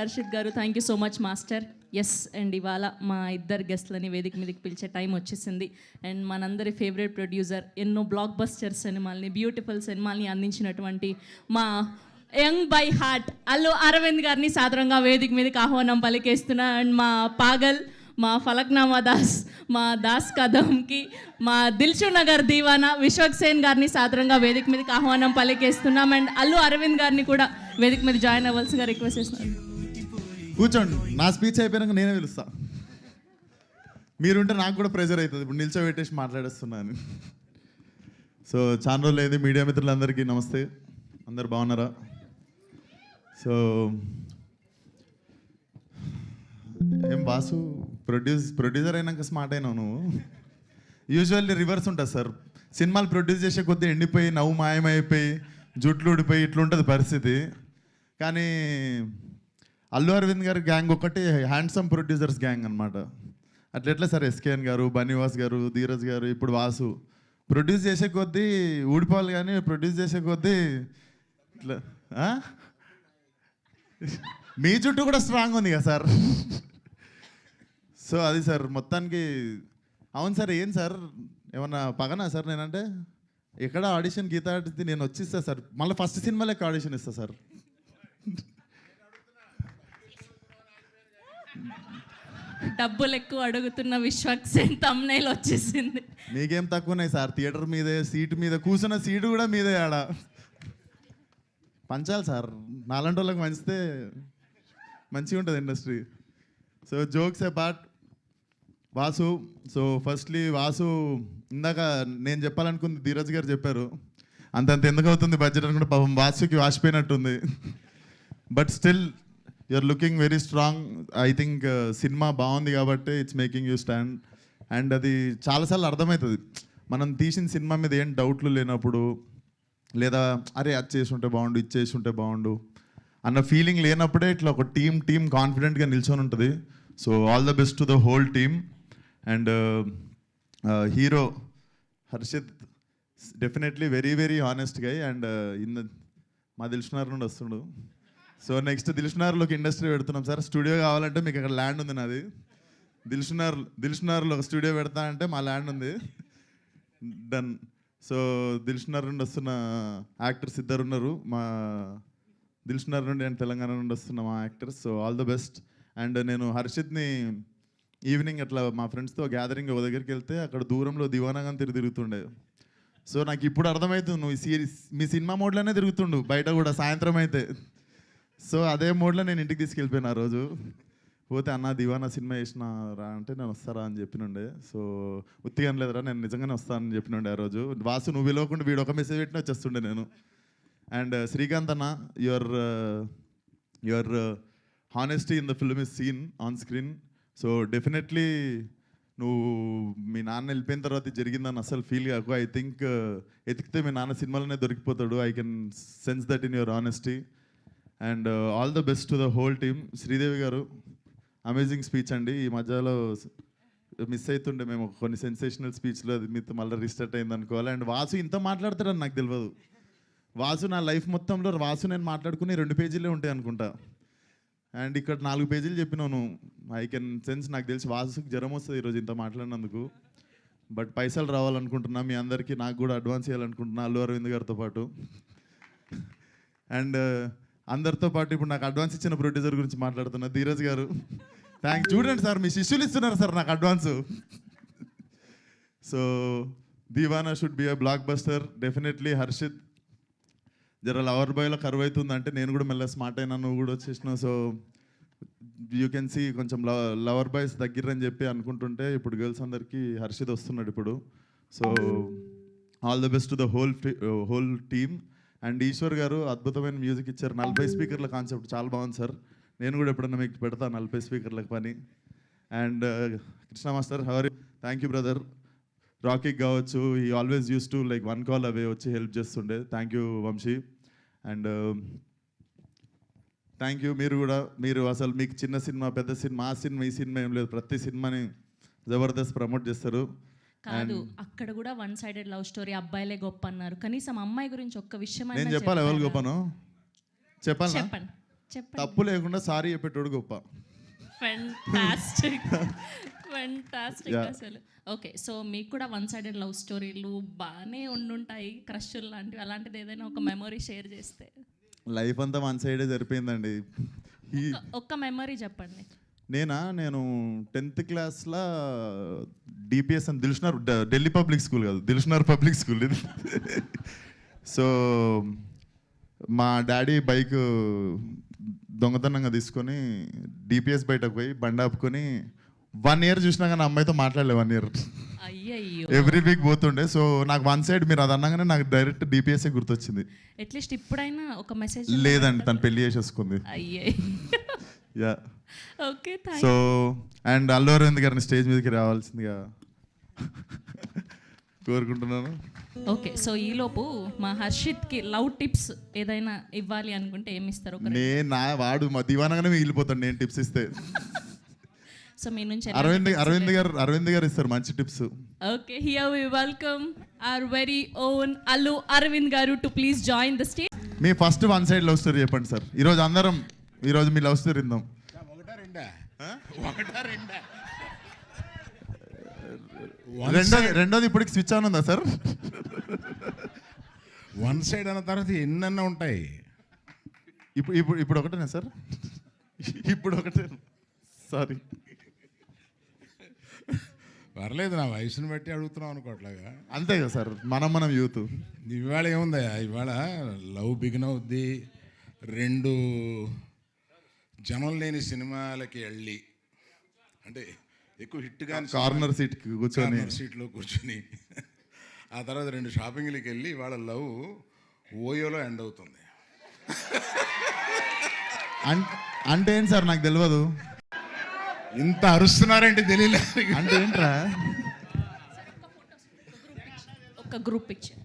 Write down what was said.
హర్షిత్ గారు, thank you so much master. Yes and ఇవాళ మా ఇద్దరు గెస్ట్లని వేదిక మీదకి పిలిచే టైం వచ్చేసింది. అండ్ మనందరి ఫేవరెట్ ప్రొడ్యూసర్, ఎన్నో బ్లాక్ బస్టర్ సినిమాల్ని, బ్యూటిఫుల్ సినిమాల్ని అందించినటువంటి మా young by heart Allu Aravind గారిని సాదరంగా వేదిక మీదకి ఆహ్వానం పలికేస్తున్నా. అండ్ మా పాగల్, మా ఫలక్నామా దాస్, మా దాస్ కదంకి, మా దిల్షు నగర్ దీవానా విశ్వక్ సేన్ గారిని సాదరంగా వేదిక మీదకి ఆహ్వానం పలికేస్తున్నాం. అండ్ అల్లు అరవింద్ గారిని కూడా వేదిక మీద జాయిన్ అవ్వాల్సిందిగా రిక్వెస్ట్ చేస్తున్నాను. కూర్చోండి, నా స్పీచ్ అయిపోయాక నేనే పిలుస్తా. మీరుంటే నాకు కూడా ప్రెజర్ అవుతుంది, ఇప్పుడు నిల్చోబెట్టేసి మాట్లాడేస్తున్నాను. సో చాలా రోజులు అయింది. మీడియా మిత్రులందరికీ నమస్తే. అందరు బాగున్నారా? సో ఏం బాసు, ప్రొడ్యూసర్ అయినాక స్మార్ట్ అయినావు నువ్వు. యూజువల్లీ రివర్స్ ఉంటుంది సార్. సినిమాలు ప్రొడ్యూస్ చేసే కొద్దీ ఎండిపోయి, నవ్వు మాయమైపోయి, జుట్లు ఊడిపోయి ఇట్లుంటుంది పరిస్థితి. కానీ అల్లు అరవింద్ గారి గ్యాంగ్ ఒకటి హ్యాండ్సమ్ ప్రొడ్యూసర్స్ గ్యాంగ్ అనమాట. అట్లా సార్ ఎస్కేఎన్ గారు, బన్నీవాస్ గారు, ధీరజ్ గారు, ఇప్పుడు వాసు ప్రొడ్యూస్ చేసే కొద్దీ ఊడిపోవాలి, కానీ ప్రొడ్యూస్ చేసే కొద్దీ ఇట్లా. మీ చుట్టూ కూడా స్ట్రాంగ్ ఉంది కదా సార్. సో అది సార్ మొత్తానికి. అవును సార్, ఏం సార్ ఏమన్నా పగనా సార్? నేనంటే ఎక్కడ ఆడిషన్ గీత నేను వచ్చిస్తా సార్, మళ్ళీ ఫస్ట్ సినిమా లెక్క ఆడిషన్ ఇస్తా సార్. డబ్బులు ఎక్కువ అడుగుతున్న విశ్వక్ సేన్ తమ్నైల్ వచ్చేసింది. మీకేం తక్కువన్నాయి సార్, థియేటర్ మీదే, సీటు మీద కూర్చున్న సీటు కూడా మీదే. ఆడ పంచాలి సార్, నాలంటి వాళ్ళకి మంచితే మంచిగా ఉంటుంది industry. So jokes apart, Vasu. So firstly Vasu, ఇందాక నేను చెప్పాలనుకుంది ధీరజ్ గారు చెప్పారు. అంతంత ఎందుకు అవుతుంది బడ్జెట్ అనుకుంటే పాపం వాసుకి వాసిపోయినట్టుంది. But still you're looking very strong. I think cinema బాగుంది కాబట్టి it's making you stand. And అది చాలాసార్లు అర్థమవుతుంది, మనం తీసిన సినిమా మీద ఏం డౌట్లు లేనప్పుడు, లేదా అరే అది చేసి ఉంటే బాగుండు, ఇది చేసి ఉంటే బాగుండు అన్న ఫీలింగ్ లేనప్పుడే ఇట్లా ఒక టీమ్ కాన్ఫిడెంట్గా నిల్చొని ఉంటుంది. So all the best to the whole team. And hero Harshit definitely very very honest guy. And మా దిల్షునగర్ నుండి వస్తుండు. సో నెక్స్ట్ దిల్షునగర్లోకి ఇండస్ట్రీ పెడుతున్నాం సార్. స్టూడియో కావాలంటే మీకు అక్కడ ల్యాండ్ ఉంది నాది. దిల్షునగర్లో ఒక స్టూడియో పెడతా అంటే మా ల్యాండ్ ఉంది, డన్. సో దిల్షునగర్ నుండి వస్తున్న యాక్టర్స్ ఇద్దరు ఉన్నారు, మా దిల్షునగర్ నుండి అండ్ తెలంగాణ నుండి వస్తున్న మా actors. So all the best. And నేను హర్షిత్ని ఈవినింగ్ అట్లా మా ఫ్రెండ్స్తో గ్యాదరింగ్ ఒక దగ్గరికి వెళ్తే అక్కడ దూరంలో దివానాగా తిరుగుతుండే. సో నాకు ఇప్పుడు అర్థమవుతుంది, నువ్వు మీ సినిమా మోడ్లోనే తిరుగుతుండు బయట కూడా సాయంత్రం అయితే. సో అదే మోడ్లో నేను ఇంటికి తీసుకెళ్ళిపోయాను ఆ రోజు. పోతే అన్న దివానా సినిమా వేసిన రా అంటే నేను వస్తారా అని చెప్పినుండే. సో ఉత్తిగా లేదురా, నేను నిజంగానే వస్తానని చెప్పినుండే ఆ రోజు. వాసు నువ్వు పిలవకుండా వీడు ఒక మెసేజ్ పెట్టినా వచ్చేస్తుండే నేను. అండ్ శ్రీకాంత్ అన్న, your honesty in the film is seen on screen. So definitely నువ్వు మీ నాన్న వెళ్ళిపోయిన తర్వాత జరిగిందని అసలు ఫీల్ కాకు. ఐ థింక్ ఎతికితే మీ నాన్న సినిమాలోనే దొరికిపోతాడు. I can sense that in your honesty. And all the best to the whole team. Sridevi గారు అమేజింగ్ స్పీచ్ అండి. ఈ మధ్యలో మిస్ అవుతుండే మేము కొన్ని సెన్సేషనల్ స్పీచ్లో, అది మీతో మళ్ళీ రీస్టార్ట్ అయింది అనుకోవాలి. అండ్ వాసు ఇంత మాట్లాడతారని నాకు తెలియదు. వాసు నా లైఫ్ మొత్తంలో వాసు నేను మాట్లాడుకుని 2 పేజీలే ఉంటాయి అనుకుంటా. అండ్ ఇక్కడ 4 పేజీలు చెప్పినాను. ఐ కెన్ సెన్స్, నాకు తెలిసి వాసుకి జ్వరం వస్తుంది ఈరోజు ఇంత మాట్లాడినందుకు. బట్ పైసలు రావాలనుకుంటున్నా మీ అందరికీ, నాకు కూడా అడ్వాన్స్ ఇవ్వాలనుకుంటున్నా అల్లు అరవింద్ గారితో పాటు. అండ్ అందరితో పాటు ఇప్పుడు నాకు అడ్వాన్స్ ఇచ్చిన ప్రొడ్యూసర్ గురించి మాట్లాడుతున్నా, ధీరజ్ గారు. థ్యాంక్స్. చూడండి సార్, మీ శిష్యులు ఇస్తున్నారు సార్ నాకు advance. So Deewana should be a blockbuster definitely. Harshit జర లవర్ బాయ్లో కరువు అవుతుందంటే నేను కూడా మెల్ల స్మార్ట్ అయినా, నువ్వు కూడా వచ్చేసినావు. సో యూ కెన్ సీ కొంచెం లవర్ బాయ్స్ దగ్గరని చెప్పి అనుకుంటుంటే ఇప్పుడు గర్ల్స్ అందరికీ హర్షిత్ వస్తున్నాడు ఇప్పుడు. So all the best to the whole team. And Eshwar గారు అద్భుతమైన మ్యూజిక్ ఇచ్చారు. 40 స్పీకర్ల కాన్సెప్ట్ చాలా బాగుంది సార్. నేను కూడా ఎప్పుడన్నా మీకు పెడతాను 40 స్పీకర్లకు పని. And Krishna master, our thank you brother. రాకీకి కావచ్చు, ఈ always use to like 1 call away వచ్చి హెల్ప్ చేస్తుండే. Thank you Vamsi. And thank you మీరు అసలు మీకు చిన్న సినిమా, పెద్ద సినిమా, ఆ సినిమా, ఈ సినిమా ఏం లేదు, ప్రతి సినిమాని జబర్దస్త్ ప్రమోట్ చేస్తారు. కాదు, అక్కడ కూడా 1 సైడెడ్ లవ్ స్టోరీ, అబ్బాయిలే గొప్ప అన్నారు. కనీసం అమ్మాయి గురించి ఒక్క విషయం నేను చెప్పాలి. ఎవరు గొప్పను చెప్పాలి? చెప్పండి. చెప్పండి. తప్పు లేకుండా సారీ చెప్పేటోడు గొప్ప. Fantastic fantastic Yeah. అసలు. ఓకే, సో మీకు కూడా వన్ సైడెడ్ లవ్ స్టోరీలు బాగానే ఉండుంటాయి, క్రష్లు లాంటివి. అలాంటిది ఏదైనా ఒక మెమొరీ షేర్ చేస్తే. లైఫ్ అంతా వన్ సైడే సరిపోయిందండి. ఒక్క మెమొరీ చెప్పండి. నేను 10th క్లాస్లో డిపిఎస్ అని ఢిల్లీ పబ్లిక్ స్కూల్ కాదు, దిల్షునర్ పబ్లిక్ స్కూల్ ఇది. సో మా డాడీ బైక్ దొంగతనంగా తీసుకొని డిపిఎస్ బయటకు పోయి బండి ఆపుకొని 1 year చూసినా కానీ అమ్మాయితో మాట్లాడలే 1 year. అయ్యయ్యో, ఎవ్రీ వీక్ పోతుండే. సో నాకు వన్ సైడ్ మీరు అది అనగానే నాకు డైరెక్ట్ డిపిఎస్ఏ గుర్తొచ్చింది. అట్లీస్ట్ ఇప్పుడైనా ఒక మెసేజ్. లేదండి, తను పెళ్లి చేసేసుకుంది. అయ్యే. Yeah. Okay, so and Allu Aravind గారిని స్టేజ్ మీదకి రావాల్సిందిగా కోరుకుంటున్నాను. ఓకే, సో ఈలోపు మా హర్షిత్కి లవ్ టిప్స్ ఏదైనా ఇవ్వాలి అనుకుంటే ఏమి ఇస్తారు? వాడు మా దివానగానే మిగిలిపోతాడు నేను టిప్స్ ఇస్తే. సో మీ నుంచి అరవింద్ గారు ఇస్తారు మంచి tips. Okay, here we welcome our very own Allu Aravind గారు to please join the stage. మీ first one side love story చెప్పండి సార్. ఈరోజు మీ లవ్ స్టోరీ విందాం. రెండోది ఇప్పటికి స్విచ్ ఆన్ ఉందా సార్? వన్ సైడ్ అన్న తర్వాత ఎన్నన్నా ఉంటాయి. ఇప్పుడు ఒకటేనా సార్? ఇప్పుడు ఒకటే, సారీ. పర్లేదు, నా వయసుని బట్టి అడుగుతున్నాం అనుకోవట్లాగా. అంతే కదా సార్, మనం యూత్. ఇవాళ ఏముందా, ఇవాళ లవ్ బిగిన్ అవుద్ది. 2 జనం లేని సినిమాలకి వెళ్ళి, అంటే ఎక్కువ హిట్ కానీ కార్నర్ సీట్లో కూర్చొని ఆ తర్వాత 2 షాపింగ్లకి వెళ్ళి ఇవాళ లవ్ ఓయోలో ఎండ్ అవుతుంది. అంటే ఏంటి సార్ నాకు తెలియదు. ఇంత అరుస్తున్నారంటే తెలియలేదు. అంటే ఏంట్రా? ఒక గ్రూప్ పిక్చర్.